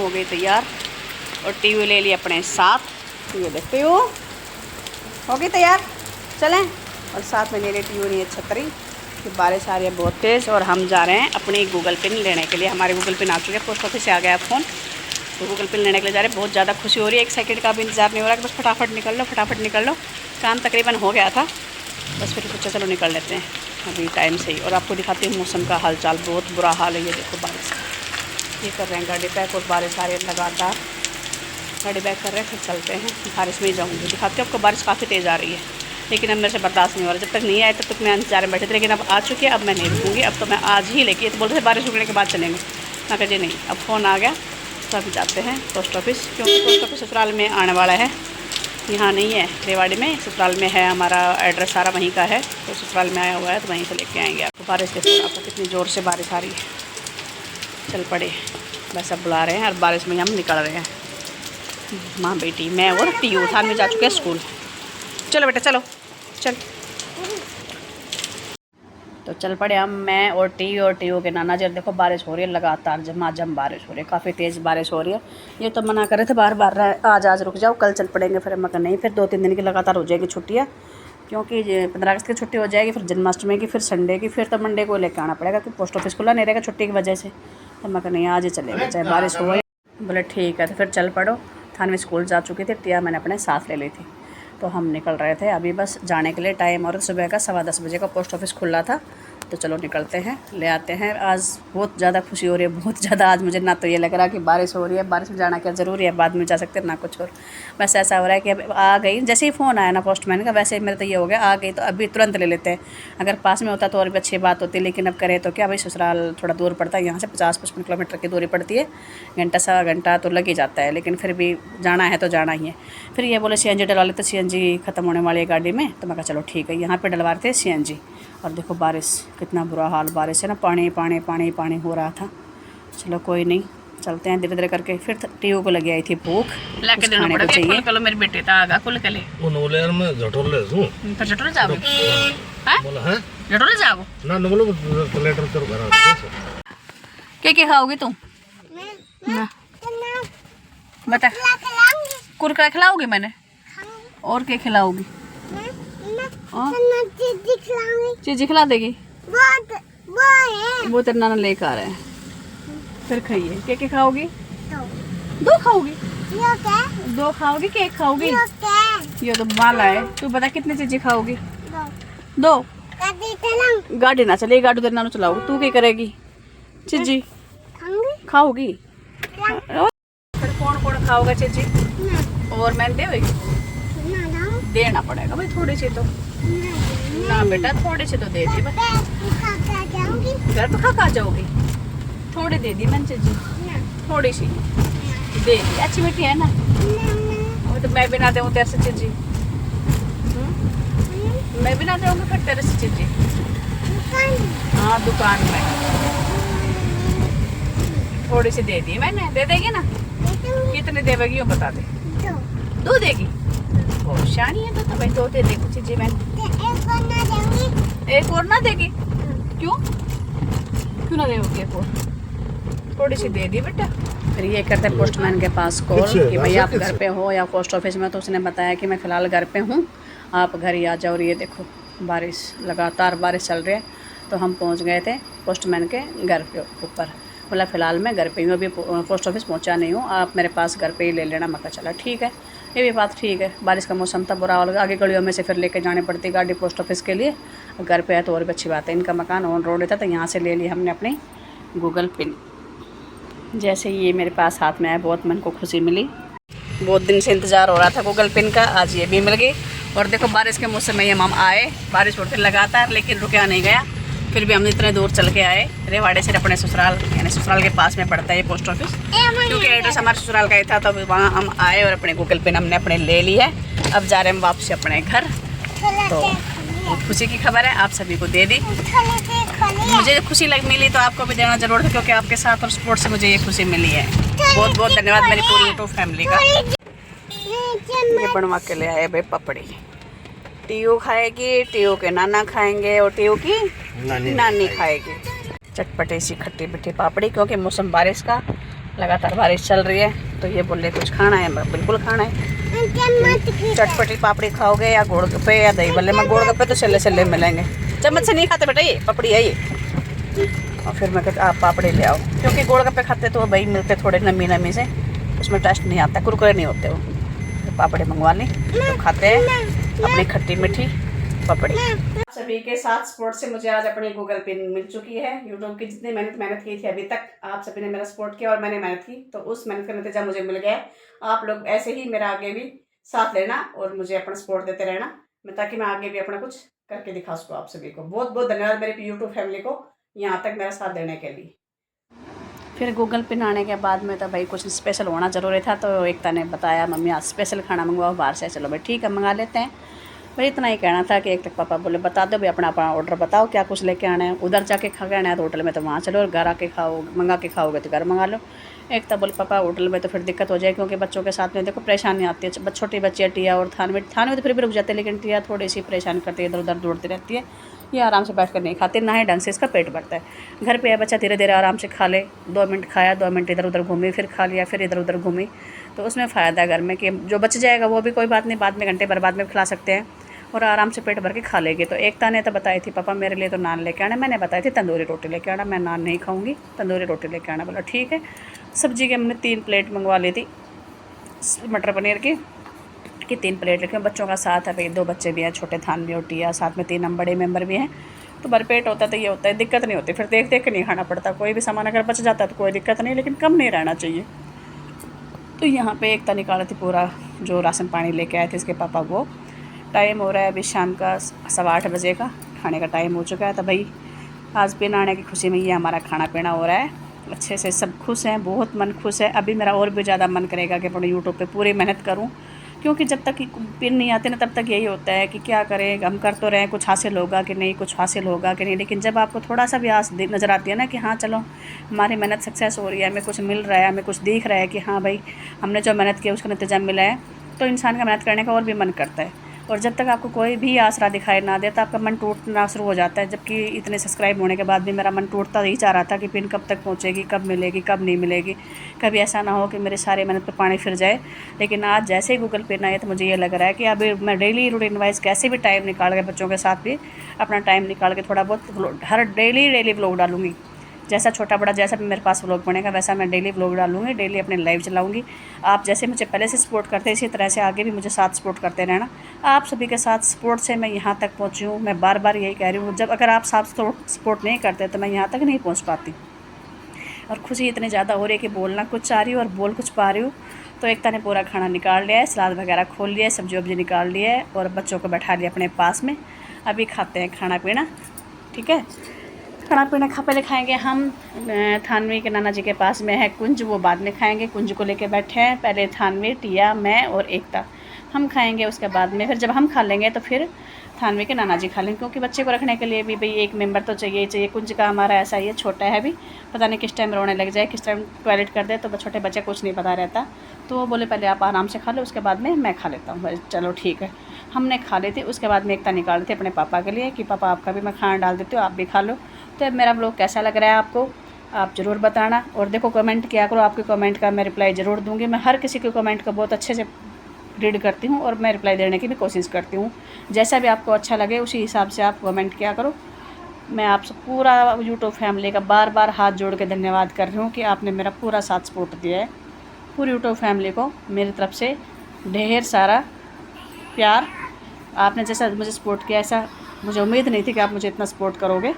हो गई तैयार और टीयू ले ली अपने साथ। ये देखते हो हो गई तैयार, चलें। और साथ में ले ली टीयू नहीं है छतरी, कि बारिश आ रही है बहुत तेज़। और हम जा रहे हैं अपनी गूगल पिन लेने के लिए। हमारे गूगल पिन आ चुके हैं, पोस्ट ऑफिस से आ गया फ़ोन, तो गूगल पिन लेने के लिए जा रहे हैं। बहुत ज़्यादा खुशी हो रही है, एक सेकंड का भी इंतजार नहीं हो रहा कि बस फटाफट निकल लो फटाफट निकल लो। काम तकरीबन हो गया था, बस फिर सोचा चलो निकल लेते हैं अभी टाइम से ही। और आपको दिखाती हूँ मौसम का हालचाल, बहुत बुरा हाल है। ये देखो बारिश, ये कर रहे हैं गाड़ी पैक और बारिश आ रही है लगातार। गाड़ी बैक कर रहे हैं, फिर चलते हैं। बारिश में ही जाऊँगी, दिखाती हूँ आपको। बारिश काफ़ी तेज़ आ रही है, लेकिन अब मेरे से बर्दाश्त नहीं हो रहा। जब तक नहीं आए तब तक मैं इंतजार में बैठे थे, लेकिन अब आ चुकी है, अब मैं नहीं रुकूँगी। अब तो मैं आज ही लेके, तो बोलते थे बारिश रुकने के बाद चलेंगे। मैं कहा जी नहीं, अब फ़ोन आ गया तो अभी जाते हैं पोस्ट ऑफिस, क्योंकि पोस्ट ऑफिस ससुराल में आने वाला है, यहाँ नहीं है रेवाड़ी में, ससुराल में है। हमारा एड्रेस सारा वहीं का है, तो ससुराल में आया हुआ है, तो वहीं से लेके आएंगे आपको। बारिश देखो आपको कितनी ज़ोर से बारिश आ रही है। चल पड़े, बस अब बुला रहे हैं और बारिश में हम निकल रहे हैं। माँ बेटी, मैं और टीयू थान में जा चुके हैं स्कूल। चलो बेटा चलो चल। तो चल पड़े हम, मैं और टीयू के नाना जी। देखो बारिश हो रही है लगातार, झमाझम बारिश हो रही है, काफ़ी तेज़ बारिश हो रही है। ये तो मना कर रहे थे बार बार, आज रुक जाओ, कल चल पड़ेंगे। फिर मगर नहीं, फिर 2-3 दिन की लगातार हो जाएगी छुट्टियाँ, क्योंकि 15 अगस्त की छुट्टी हो जाएगी, फिर जन्माष्टमी की, फिर संडे की, फिर तो मंडे को लेकर आना पड़ेगा, क्योंकि पोस्ट ऑफिस खुला नहीं रहेगा छुट्टी की वजह से। तो मगर नहीं, आज ही चलेगा चाहे बारिश हो। बोले ठीक है, तो फिर चल पड़ो। थान में स्कूल जा चुकी थी, टिया मैंने अपने साथ ले ली थी, तो हम निकल रहे थे अभी बस जाने के लिए। टाइम और सुबह का 10:15 बजे का पोस्ट ऑफिस खुला था, तो चलो निकलते हैं, ले आते हैं। आज बहुत ज़्यादा खुशी हो रही है, बहुत ज़्यादा। आज मुझे ना तो ये लग रहा कि बारिश हो रही है, बारिश में जाना क्या ज़रूरी है, बाद में जा सकते हैं ना कुछ और। बस ऐसा हो रहा है कि अब आ गई, जैसे ही फ़ोन आया ना पोस्टमैन का, वैसे ही मेरा तो ये हो गया आ गई, तो अभी तुरंत ले लेते हैं। अगर पास में होता तो और भी अच्छी बात होती, लेकिन अब करें तो क्या भाई, ससुराल थोड़ा दूर पड़ता है, यहाँ से 50-55 किलोमीटर की दूरी पड़ती है, घंटा सवा घंटा तो लग ही जाता है, लेकिन फिर भी जाना है तो जाना ही है। फिर ये बोले CNG डलवा लेते, CNG ख़त्म होने वाली है गाड़ी में, तो मैं कहा चलो ठीक है, यहाँ पे डलवा रहे थे CNG। और देखो बारिश, कितना बुरा हाल बारिश है ना, पानी पानी पानी पानी हो रहा था। चलो कोई नहीं, चलते हैं धीरे धीरे करके। फिर टीयू को लगी आई थी भूख, लेके देना पड़ेगा। चाहिए कल मेरे बेटे ता आगा कुल कले उनोले यार मैं झटोले हूं, फिर झटोले जाओगे हैं? बोला है झटोले जाओ ना, न बोलो लेटर तेरे घर आ। क्या खाओगी तुम? ना बता, कुरकुरा खिलाओगी मैंने, और क्या खिलाओगी? चीज़ खिला देगी, वो तेरे नाना लेकर आ रहे हैं। फिर खाइए, क्या खाओगी? 2 खाओगी? 2 खाओगी, केक खाओगी? ये तो माला है। तू बता कितनी चीज़ें खाओगी? 2। गाड़ी ना चले, गाड़ी तेरे नाना चलाओगी, तू क्या करेगी? चीज़ी खाओगी? फिर कौन कौन खाओगा चीज़ी? और मैंने देना पड़ेगा भाई, थोड़ी सी तो ना बेटा, थोड़ी सी तो दे दी। घर पे खा जाओगी? थोड़ी दे दी मैंने चीज़, थोड़ी सी दे दी, अच्छी मीठी है ना। वो तो मैं भी ना दूँ तेरे से चीज़ी, मैं भी ना दूँगी फिर तेरे से चीज़ी। हाँ दुकान में थोड़ी सी दे दी मैंने, दे देगी ना? कितनी देगी वो बता दे। 2 देगी? बहुत शानी है तो भाई, 2 दे देगी चीज़ें मैंने। एक और ना देगी? क्यों ना देगी एक और? थोड़ी सी दे दी बेटा। फिर ये करते पोस्टमैन के पास कॉल कि भैया आप घर पे हो या पोस्ट ऑफिस में, तो उसने बताया कि मैं फ़िलहाल घर पे हूँ, आप घर ही आ जाओ। और ये देखो बारिश, लगातार बारिश चल रही है, तो हम पहुँच गए थे पोस्टमैन के घर के ऊपर। बोला फ़िलहाल मैं घर पे हूँ, अभी पोस्ट ऑफिस पहुँचा नहीं हूँ, आप मेरे पास घर पे ही ले लेना। मैं कहा चला ठीक है, ये भी बात ठीक है। बारिश का मौसम था, बुरा हाल, आगे गलियों में से फिर लेके जानी पड़ती गाड़ी पोस्ट ऑफिस के लिए। घर पे है तो और भी अच्छी बात है। इनका मकान ऑन रोड था, तो यहाँ से ले ली हमने अपनी गूगल पिन। जैसे ये मेरे पास हाथ में आया, बहुत मन को खुशी मिली। बहुत दिन से इंतज़ार हो रहा था गूगल पिन का, आज ये भी मिल गई। और देखो बारिश के मौसम में हम आए, बारिश होती लगातार, लेकिन रुका नहीं गया। फिर भी हम इतने दूर चल के आए, रेवाड़ी से अपने ससुराल, यानी ससुराल के पास में पड़ता है ये पोस्ट ऑफिस, क्योंकि एड्रेस हमारे ससुराल का ही था, तो वहाँ हम आए और अपने गूगल पिन हमने अपने ले ली है। अब जा रहे हैं वापसी अपने घर। तो खुशी की खबर है, आप सभी को दे दी। मुझे खुशी मिली तो आपको भी देना जरूर था, क्योंकि आपके साथ और सपोर्ट से मुझे ये खुशी मिली है। बहुत बहुत धन्यवाद मेरी पूरी यूट्यूब फैमिली का। ये बनवा के ले आए भाई पपड़ी, टीयू खाएगी, टीयू के नाना खाएंगे और टीयू की नानी खाएगी। चटपटी सी खट्टी मीठी पापड़ी, क्योंकि मौसम बारिश का लगातार बारिश चल रही है तो ये बोले कुछ खाना है, बिल्कुल खाना है। चटपटी पापड़ी खाओगे या गोलगप्पे या दही बल्ले में, गोलगप्पे तो छल्ले छल्ले मिलेंगे, चम्मच से नहीं खाते बेटा, ये पपड़ी है ये। और फिर मैं कहती आप पापड़ी ले आओ, क्योंकि गोलगप्पे खाते तो वही मिलते थोड़े नमी नमी से, उसमें टेस्ट नहीं आता, कुरकुरे नहीं होते वो। तो पापड़ी मंगवा ली तो खाते हैं अपनी खट्टी मीठी पपड़ी। सभी के साथ सपोर्ट से मुझे आज अपनी गूगल पिन मिल चुकी है। यूट्यूब की जितनी मेहनत की थी अभी तक, आप सभी ने मेरा सपोर्ट किया और मैंने मेहनत की, तो उस मेहनत का नतीजा मुझे मिल गया। आप लोग ऐसे ही मेरा आगे भी साथ लेना और मुझे अपना सपोर्ट देते रहना, ताकि मैं आगे भी अपना कुछ करके दिखा सकूँ आप सभी को। बहुत बहुत धन्यवाद मेरी यूट्यूब फैमिली को यहाँ तक मेरा साथ देने के लिए। फिर गूगल पिन आने के बाद में तो भाई कुछ स्पेशल होना ज़रूरी था, तो एकता ने बताया मम्मी आज स्पेशल खाना मंगवाओ बाहर से। चलो भाई ठीक है मंगा लेते हैं। भाई इतना ही कहना था कि एक तक पापा बोले बता दो भाई अपना अपना ऑर्डर बताओ क्या कुछ लेके आना है, उधर जाके खा के आना है तो होटल में तो वहाँ चलो, और घर आके खाओ, मंगा के खाओगे तो घर मंगा लो। एक तक बोले पापा होटल में तो फिर दिक्कत हो जाए, क्योंकि बच्चों के साथ में देखो परेशानी आती है। छोटी बच्ची है टिया और थान में तो फिर भी रुक जाते हैं, लेकिन टिया थोड़ी सी परेशान करती है, इधर उधर दौड़ती रहती है, ये आराम से बैठ कर नहीं खाते, ना ही ढंग से इसका पेट भरता है। घर पे है बच्चा धीरे धीरे आराम से खा ले, 2 मिनट खाया 2 मिनट इधर उधर घूमी, फिर खा लिया फिर इधर उधर घूमी, तो उसमें फ़ायदा है घर में कि जो बच जाएगा वो भी कोई बात नहीं, बाद में घंटे भर बाद में खिला सकते हैं और आराम से पेट भर के खा लेगी। तो एकता ने तो बताई थी पापा मेरे लिए तो नान लेके आना, मैंने बताई थी तंदूरी रोटी लेके आना, मैं नान नहीं खाऊंगी तंदूरी रोटी लेके आना। बोला ठीक है। सब्जी के हमने 3 प्लेट मंगवा ली थी मटर पनीर की 3 प्लेट रखे। बच्चों का साथ है भाई, 2 बच्चे भी हैं, छोटे थान भी और टिया, साथ में 3 हम बड़े मेंबर भी हैं, तो भरपेट होता है तो ये होता है, दिक्कत नहीं होती, फिर देख देख के नहीं खाना पड़ता। कोई भी सामान अगर बच जाता है तो कोई दिक्कत नहीं, लेकिन कम नहीं रहना चाहिए। तो यहाँ पे एकता निकाला थी पूरा जो राशन पानी लेके आए थे इसके पापा वो। टाइम हो रहा है अभी शाम का 8:15 बजे का, खाने का टाइम हो चुका है। तो भाई आज पिन आने की खुशी में ये हमारा खाना पीना हो रहा है, अच्छे से सब खुश हैं, बहुत मन खुश है। अभी मेरा और भी ज़्यादा मन करेगा कि अपने यूट्यूब पे पूरी मेहनत करूं, क्योंकि जब तक पिन नहीं आते ना तब तक यही होता है कि क्या करें, हम कर तो रहे कुछ हासिल होगा कि नहीं, कुछ हासिल होगा कि नहीं, लेकिन जब आपको थोड़ा सा भी आस नज़र आती है ना कि हाँ चलो हमारी मेहनत सक्सेस हो रही है, हमें कुछ मिल रहा है, हमें कुछ दिख रहा है कि हाँ भाई हमने जो मेहनत की उसका नतीजा मिला है, तो इंसान का मेहनत करने का और भी मन करता है। और जब तक आपको कोई भी आसरा दिखाई ना दे तो आपका मन टूटना शुरू हो जाता है। जबकि इतने सब्सक्राइब होने के बाद भी मेरा मन टूटता ही चाह रहा था कि पिन कब तक पहुंचेगी, कब मिलेगी, कब नहीं मिलेगी, कभी ऐसा ना हो कि मेरे सारे मेहनत पर पानी फिर जाए। लेकिन आज जैसे ही गूगल पिन आए तो मुझे ये लग रहा है कि अभी मैं डेली रूटीन वाइज कैसे भी टाइम निकाल के बच्चों के साथ भी अपना टाइम निकाल के थोड़ा बहुत हर डेली व्लॉग डालूँगी। जैसा छोटा बड़ा जैसा भी मेरे पास व्लॉग बनेगा वैसा मैं डेली व्लॉग डालूँगी, डेली अपने लाइव चलाऊँगी। आप जैसे मुझे पहले से सपोर्ट करते इसी तरह से आगे भी मुझे साथ सपोर्ट करते रहना। आप सभी के साथ सपोर्ट से मैं यहाँ तक पहुँची हूँ। मैं बार बार यही कह रही हूँ, जब अगर आप साथ सपोर्ट नहीं करते तो मैं यहाँ तक नहीं पहुँच पाती। और खुशी इतनी ज़्यादा हो रही है कि बोलना कुछ चाह रही हूँ और बोल कुछ पा रही हूँ। तो एकता ने पूरा खाना निकाल लिया है, सलाद वगैरह खोल लिया है, सब्जी वब्जी निकाल लिया है और बच्चों को बैठा लिया अपने पास में। अभी खाते हैं खाना पीना, ठीक है। खाना पीना पहले खाएंगे हम थानवी के नाना जी के पास में है कुंज, वो बाद में खाएंगे। कुंज को लेके बैठे हैं, पहले थानवी, टिया, मैं और एकता हम खाएंगे, उसके बाद में फिर जब हम खा लेंगे तो फिर थानवी के नाना जी खा लेंगे, क्योंकि बच्चे को रखने के लिए भी भाई एक मेंबर तो चाहिए। कुंज का हमारा ऐसा ही है, छोटा है अभी, पता नहीं किस टाइम रोने लग जाए, किस टाइम टॉयलेट कर दे, तो छोटे बच्चे कुछ नहीं पता रहता। तो वो बोले पहले आप आराम से खा लो, उसके बाद में मैं खा लेता हूँ। चलो ठीक है, हमने खा ली थी। उसके बाद में एकता निकाल दी थी अपने पापा के लिए कि पापा आपका भी मैं खाना डाल देती हूँ, आप भी खा लो। तो मेरा ब्लॉग कैसा लग रहा है आपको आप ज़रूर बताना, और देखो कमेंट किया करो, आपके कमेंट का मैं रिप्लाई ज़रूर दूँगी। मैं हर किसी के कमेंट को बहुत अच्छे से रीड करती हूँ और मैं रिप्लाई देने की भी कोशिश करती हूँ। जैसा भी आपको अच्छा लगे उसी हिसाब से आप कमेंट किया करो। मैं आप सब पूरा यूट्यूब फैमिली का बार बार हाथ जोड़ के धन्यवाद कर रही हूँ कि आपने मेरा पूरा साथ सपोर्ट दिया है। पूरी यूट्यूब फैमिली को मेरी तरफ से ढेर सारा प्यार। आपने जैसा मुझे सपोर्ट किया ऐसा मुझे उम्मीद नहीं थी कि आप मुझे इतना सपोर्ट करोगे।